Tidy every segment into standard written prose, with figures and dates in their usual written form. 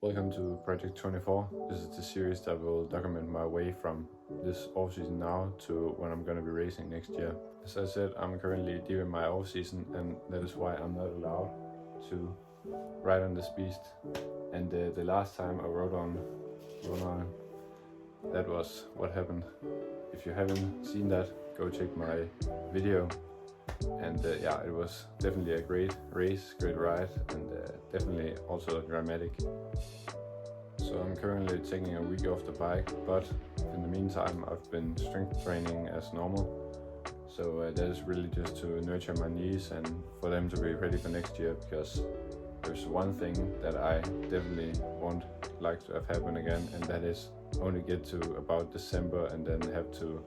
Welcome to Project 24. This is the series that will document my way from this off-season now to when I'm going to be racing next year. As I said, I'm currently deep in my off-season, and that is why I'm not allowed to ride on this beast. And the last time I rode on that was what happened. If you haven't seen that, go check my video. And yeah, it was definitely a great race, great ride, and definitely also dramatic. So I'm currently taking a week off the bike, but in the meantime I've been strength training as normal. So that is really just to nurture my knees and for them to be ready for next year, because there's one thing that I definitely won't like to have happen again, and that is only get to about December and then have to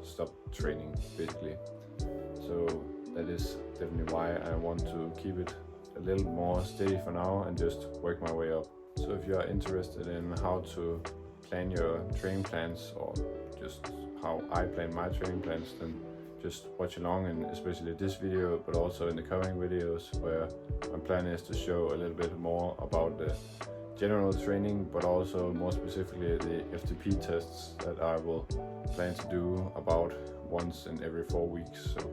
stop training basically. So that is definitely why I want to keep it a little more steady for now and just work my way up. So if you are interested in how to plan your training plans, or just how I plan my training plans, then just watch along, and especially this video, but also in the coming videos, where my plan is to show a little bit more about the general training, but also more specifically the FTP tests that I will plan to do about once in every 4 weeks. So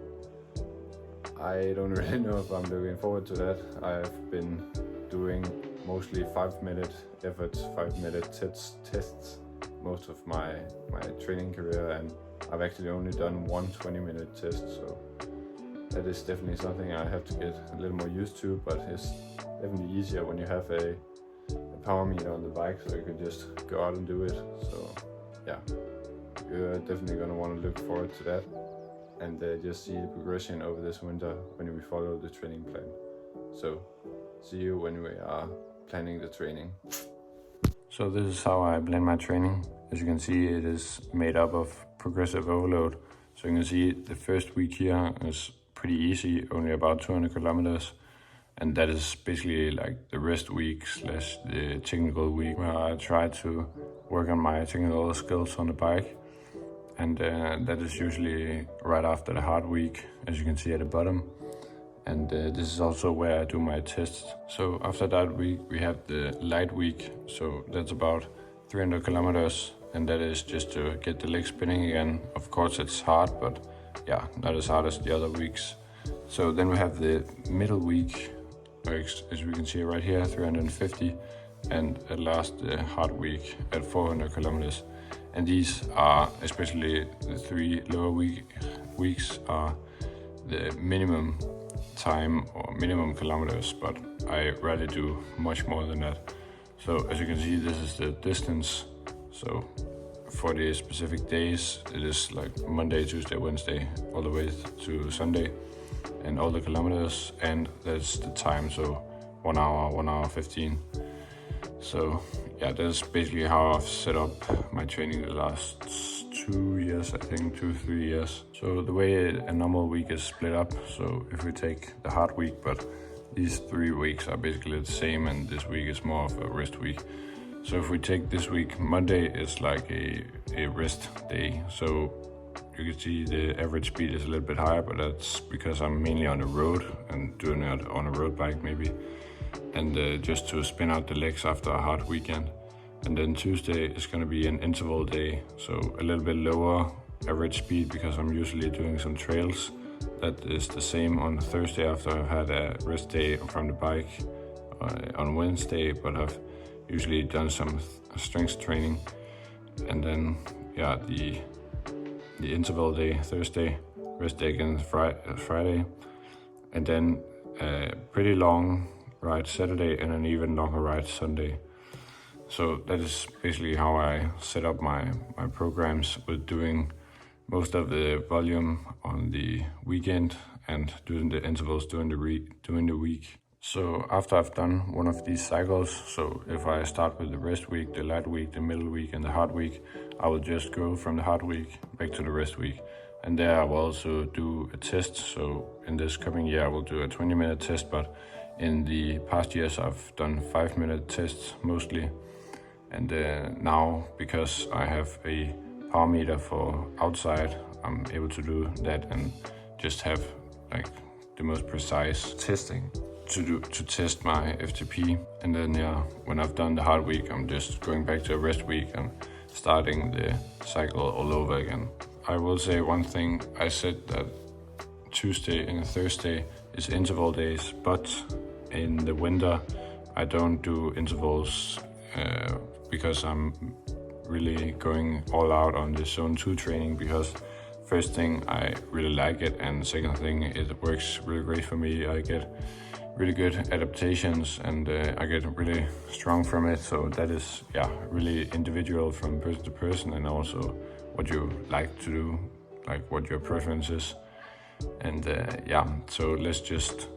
I don't really know if I'm looking forward to that. I've been doing mostly 5-minute efforts, 5-minute tests most of my training career, and I've actually only done one 20-minute test, so that is definitely something I have to get a little more used to, but it's definitely easier when you have a power meter on the bike, so you can just go out and do it. So yeah, you're definitely going to want to look forward to that, and just see the progression over this winter when we follow the training plan. So see you when we are planning the training. So this is how I plan my training. As you can see, it is made up of progressive overload. So you can see the first week here is pretty easy, only about 200 kilometers. And that is basically like the rest week slash the technical week, where I try to work on my technical skills on the bike. And that is usually right after the hard week, as you can see at the bottom. And this is also where I do my tests. So after that week we have the light week, so that's about 300 kilometers, and that is just to get the legs spinning again. Of course it's hard, but yeah, not as hard as the other weeks. So then we have the middle week, as we can see right here, 350, and at last the hard week at 400 kilometers. And these are, especially the 3 lower weeks, are the minimum time or minimum kilometers, but I rarely do much more than that. So as you can see, this is the distance. So for the specific days, it is like Monday, Tuesday, Wednesday, all the way to Sunday, and all the kilometers, and that's the time, so 1 hour 15. So yeah, that's basically how I've set up my training the last 2 years, I think, 2-3 years. So the way a normal week is split up, so if we take the hard week, but these 3 weeks are basically the same, and this week is more of a rest week. So if we take this week, Monday is like a rest day. So you can see the average speed is a little bit higher, but that's because I'm mainly on the road and doing it on a road bike maybe. And just to spin out the legs after a hard weekend. And then Tuesday is going to be an interval day, so a little bit lower average speed because I'm usually doing some trails. That is the same on Thursday after I've had a rest day from the bike on Wednesday, but I've usually done some strength training. And then yeah, the interval day Thursday, rest day again Friday, and then a pretty long ride Saturday, and an even longer ride Sunday. So that is basically how I set up my programs, with doing most of the volume on the weekend and doing the intervals during the week. So after I've done one of these cycles, so if I start with the rest week, the light week, the middle week, and the hard week, I will just go from the hard week back to the rest week. And there I will also do a test. So in this coming year I will do a 20-minute test, but in the past years I've done 5-minute tests mostly. And now, because I have a power meter for outside, I'm able to do that and just have like the most precise testing. to test my FTP, and then when I've done the hard week, I'm just going back to a rest week and starting the cycle all over again. I will say one thing. I said that Tuesday and Thursday is interval days, but in the winter I don't do intervals because I'm really going all out on the zone 2 training, because first thing, I really like it, and second thing, it works really great for me. I get really good adaptations and I get really strong from it. So that is really individual from person to person, and also what you like to do, like what your preference is. And so let's just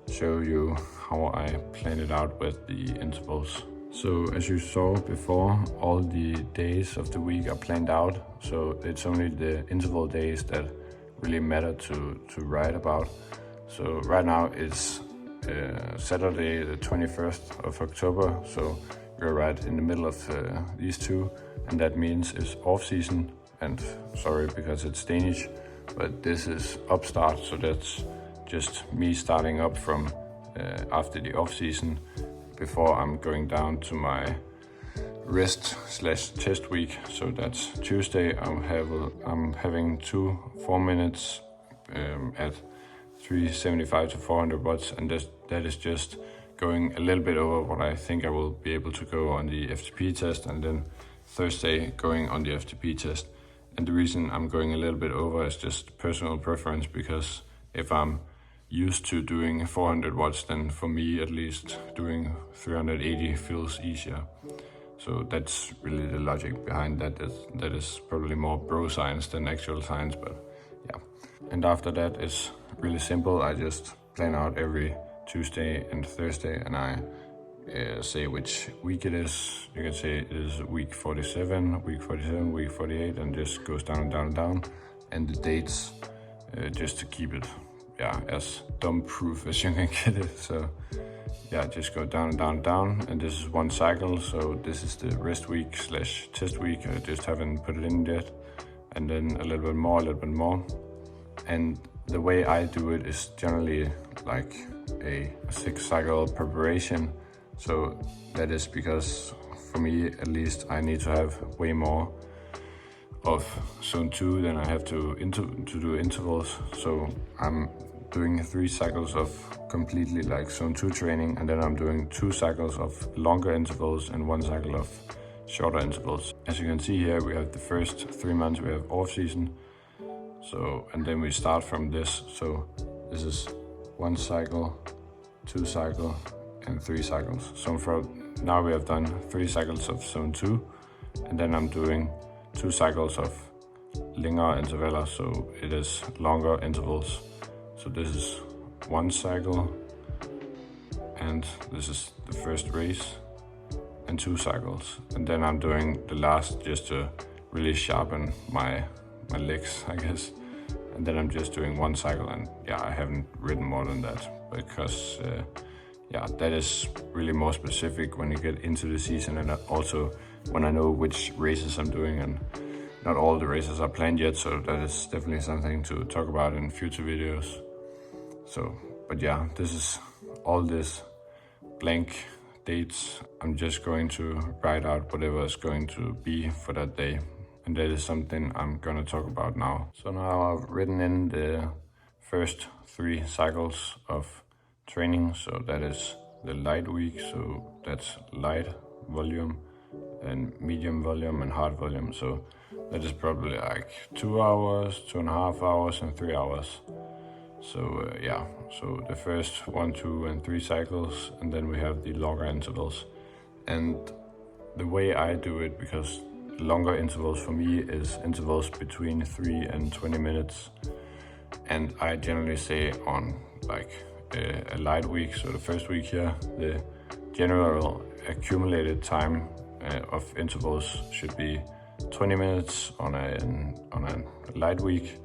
show you how I planned it out with the intervals. So as you saw before, all the days of the week are planned out, so it's only the interval days that really matter to write about. So right now it's Saturday the 21st of October, so we're right in the middle of these two, and that means it's off season. And sorry because it's Danish, but this is upstart, so that's just me starting up from after the off season, before I'm going down to my rest/test week. So that's Tuesday. I'm having 2 4-minutes at 375 to 400 watts, and that is just going a little bit over what I think I will be able to go on the FTP test, and then Thursday going on the FTP test. And the reason I'm going a little bit over is just personal preference, because if I'm used to doing 400 watts, then for me at least doing 380 feels easier. So that's really the logic behind that. That is probably more bro science than actual science, but yeah. And after that, it's really simple. I just plan out every Tuesday and Thursday, and I say which week it is. You can say it is week 47, week 47, week 48, and just goes down and down and down. And the dates, just to keep it as dumb proof as you can get it. So just go down and down and down, and this is one cycle. So this is the rest week/test week. I just haven't put it in yet. And then a little bit more. And the way I do it is generally like a 6-cycle preparation. So that is because for me at least, I need to have way more of zone 2 than I have to do intervals. So I'm doing 3 cycles of completely like zone 2 training, and then I'm doing 2 cycles of longer intervals and 1 cycle of shorter intervals. As you can see here, we have the first 3 months we have off season. So, and then we start from this. So this is 1 cycle, 2 cycle, and 3 cycles. So for now we have done 3 cycles of zone 2, and then I'm doing 2 cycles of længere intervaller, so it is longer intervals. So this is 1 cycle, and this is the first race, and 2 cycles. And then I'm doing the last just to really sharpen my legs, I guess. And then I'm just doing 1 cycle, and I haven't written more than that, because that is really more specific when you get into the season, and also when I know which races I'm doing, and not all the races are planned yet, so that is definitely something to talk about in future videos. So, but this is all this blank dates. I'm just going to write out whatever is going to be for that day. And that is something I'm gonna talk about now. So now I've written in the first 3 cycles of training. So that is the light week. So that's light volume and medium volume and hard volume. So that is probably like 2 hours, 2.5 hours, and 3 hours. So so the first 1, 2, and 3 cycles, and then we have the longer intervals. And the way I do it, because longer intervals for me is intervals between 3 and 20 minutes. And I generally say on like a light week, so the first week here, the general accumulated time of intervals should be 20 minutes on a light week,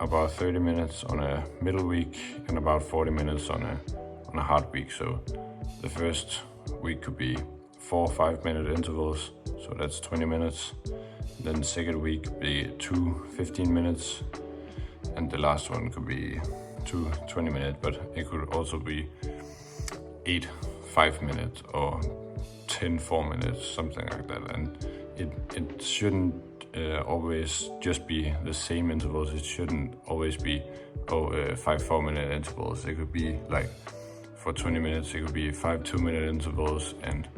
about 30 minutes on a middle week, and about 40 minutes on a hard week. So the first week could be 4 5-minute intervals, so that's 20 minutes. Then the second week could be 2 15 minutes, and the last one could be to 20 minutes, but it could also be 8 5 minutes or 10 4 minutes, something like that. And it shouldn't always just be the same intervals. It shouldn't always be 5 4 minute intervals. It could be like for 20 minutes, it could be 5 2 minute intervals and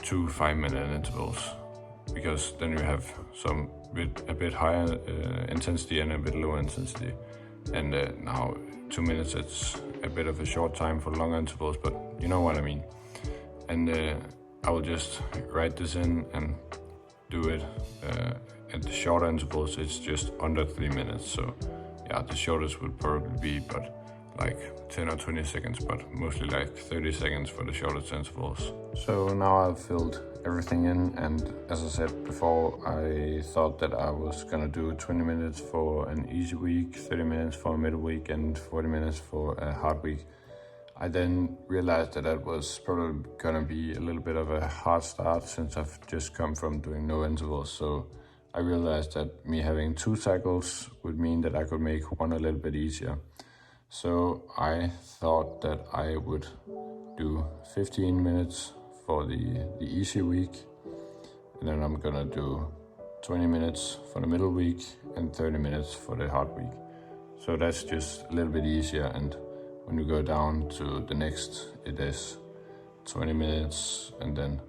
2 5 minute intervals, because then you have a bit higher intensity and a bit lower intensity. And now 2 minutes, it's a bit of a short time for longer intervals, but you know what I mean. And I will just write this in and do it at the shorter intervals. It's just under 3 minutes. So yeah, the shortest would probably be but like 10 or 20 seconds, but mostly like 30 seconds for the shortest intervals. So now I've filled everything in, and as I said before, I thought that I was gonna do 20 minutes for an easy week, 30 minutes for a middle week, and 40 minutes for a hard week. I then realized that that was probably gonna be a little bit of a hard start, since I've just come from doing no intervals. So I realized that me having 2 cycles would mean that I could make one a little bit easier. So I thought that I would do 15 minutes for the easy week, and then I'm gonna do 20 minutes for the middle week and 30 minutes for the hard week. So that's just a little bit easier, and when you go down to the next, it is 20 minutes and then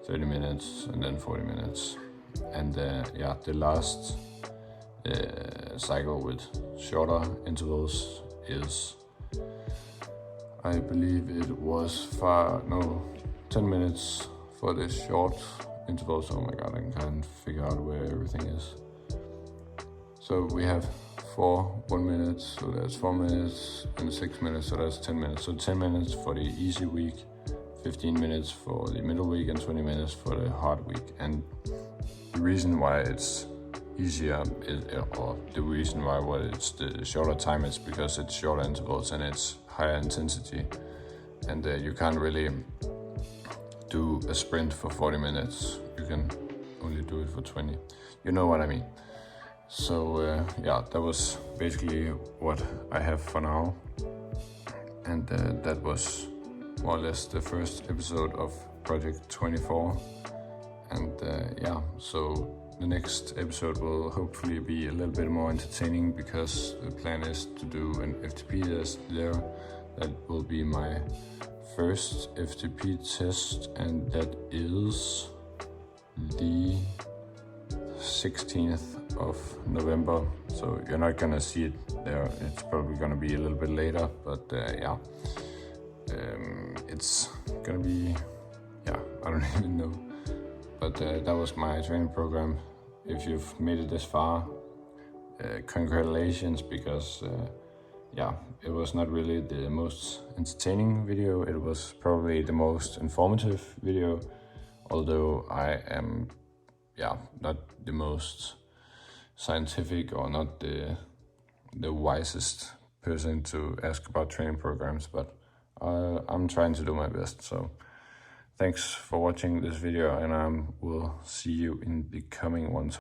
30 minutes and then 40 minutes. And yeah, the last cycle with shorter intervals is, I believe it was 10 minutes for the short intervals. Oh my god, I can't figure out where everything is. So we have 4 1 minutes, so that's 4 minutes, and 6 minutes, so that's 10 minutes. So 10 minutes for the easy week, 15 minutes for the middle week, and 20 minutes for the hard week. And the reason why it's easier or the reason why it's the shorter time is because it's shorter intervals and it's higher intensity, and you can't really do a sprint for 40 minutes. You can only do it for 20. You know what I mean. So yeah, that was basically what I have for now, and that was more or less the first episode of Project 24. And yeah, so the next episode will hopefully be a little bit more entertaining, because the plan is to do an FTP test there. That will be my first FTP test, and that is the 16th of November. So you're not gonna see it there. It's probably gonna be a little bit later, but yeah, it's gonna be, yeah, I don't even know. But that was my training program. If you've made it this far, congratulations, because yeah, it was not really the most entertaining video. It was probably the most informative video, although I am, yeah, not the most scientific or not the wisest person to ask about training programs, but I'm trying to do my best. So thanks for watching this video, and I will see you in the coming ones.